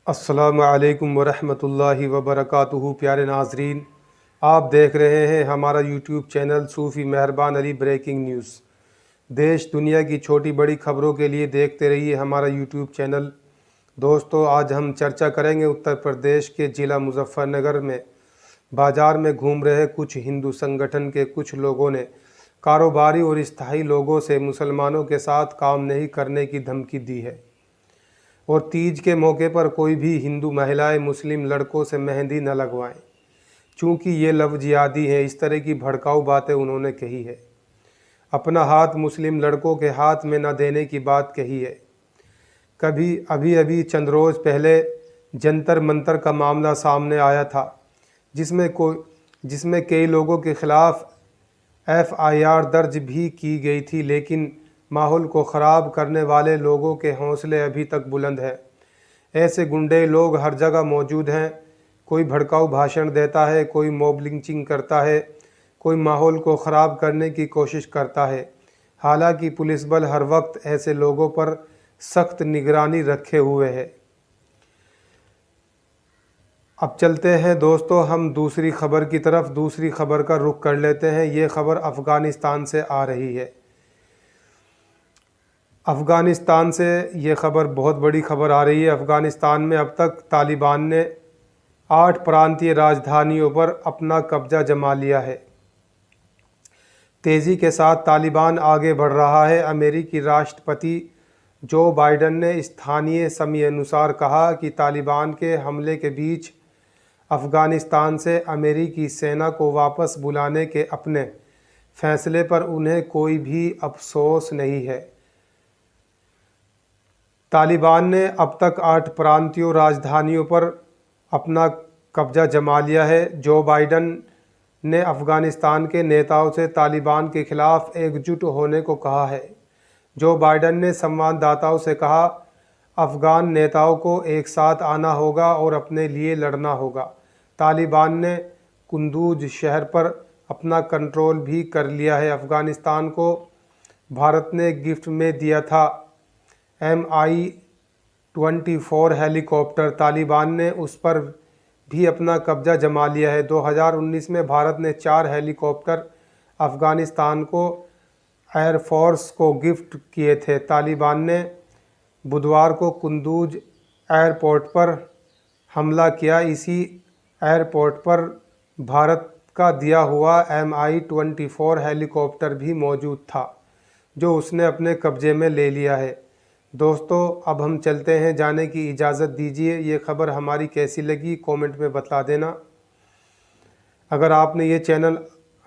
अस्सलामु अलैकुम वरहमतुल्लाहि वबरकातुहू। प्यारे नाजरीन, आप देख रहे हैं हमारा यूट्यूब चैनल सूफ़ी मेहरबान अली ब्रेकिंग न्यूज़। देश दुनिया की छोटी बड़ी खबरों के लिए देखते रहिए हमारा यूट्यूब चैनल। दोस्तों, आज हम चर्चा करेंगे उत्तर प्रदेश के ज़िला मुजफ्फरनगर में बाज़ार में घूम रहे कुछ हिंदू संगठन के कुछ लोगों ने कारोबारी और स्थायी लोगों से मुसलमानों के साथ काम नहीं करने की धमकी दी है और तीज के मौके पर कोई भी हिंदू महिलाएं मुस्लिम लड़कों से मेहंदी न लगवाएं, चूँकि ये लव जिहादी है। इस तरह की भड़काऊ बातें उन्होंने कही है। अपना हाथ मुस्लिम लड़कों के हाथ में न देने की बात कही है। अभी चंद रोज़ पहले जंतर मंतर का मामला सामने आया था, जिसमें कई लोगों के खिलाफ FIR दर्ज भी की गई थी, लेकिन माहौल को ख़राब करने वाले लोगों के हौसले अभी तक बुलंद हैं। ऐसे गुंडे लोग हर जगह मौजूद हैं। कोई भड़काऊ भाषण देता है, कोई मॉब लिंचिंग करता है, कोई माहौल को ख़राब करने की कोशिश करता है। हालांकि पुलिस बल हर वक्त ऐसे लोगों पर सख्त निगरानी रखे हुए है। अब चलते हैं दोस्तों हम दूसरी खबर की तरफ। दूसरी खबर का रुख कर लेते हैं। ये खबर अफ़गानिस्तान से आ रही है। अफ़गानिस्तान से ये खबर बहुत बड़ी खबर आ रही है। अफ़गानिस्तान में अब तक तालिबान ने 8 प्रांतीय राजधानियों पर अपना कब्जा जमा लिया है। तेज़ी के साथ तालिबान आगे बढ़ रहा है। अमेरिकी राष्ट्रपति जो बाइडेन ने स्थानीय समय अनुसार कहा कि तालिबान के हमले के बीच अफ़गानिस्तान से अमेरिकी सेना को वापस बुलाने के अपने फैसले पर उन्हें कोई भी अफसोस नहीं है। तालिबान ने अब तक 8 प्रांतीय राजधानियों पर अपना कब्जा जमा लिया है। जो बाइडेन ने अफ़गानिस्तान के नेताओं से तालिबान के खिलाफ एकजुट होने को कहा है। जो बाइडेन ने संवाददाताओं से कहा, अफ़गान नेताओं को एक साथ आना होगा और अपने लिए लड़ना होगा। तालिबान ने कुंदूज शहर पर अपना कंट्रोल भी कर लिया है। अफ़गानिस्तान को भारत ने गिफ्ट में दिया था MI-24 हेलीकॉप्टर। तालिबान ने उस पर भी अपना कब्जा जमा लिया है। 2019 में भारत ने 4 हेलीकॉप्टर अफ़गानिस्तान को एयरफोर्स को गिफ्ट किए थे। तालिबान ने बुधवार को कुंदूज एयरपोर्ट पर हमला किया। इसी एयरपोर्ट पर भारत का दिया हुआ MI-24 हेलीकॉप्टर भी मौजूद था, जो उसने अपने कब्जे में ले लिया है। दोस्तों, अब हम चलते हैं। जाने की इजाज़त दीजिए। ये खबर हमारी कैसी लगी कमेंट में बता देना। अगर आपने ये चैनल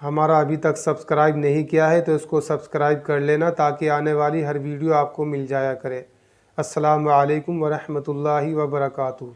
हमारा अभी तक सब्सक्राइब नहीं किया है तो इसको सब्सक्राइब कर लेना, ताकि आने वाली हर वीडियो आपको मिल जाया करे। अस्सलामु अलैकुम वरहमतुल्लाहि वबरकातुहू।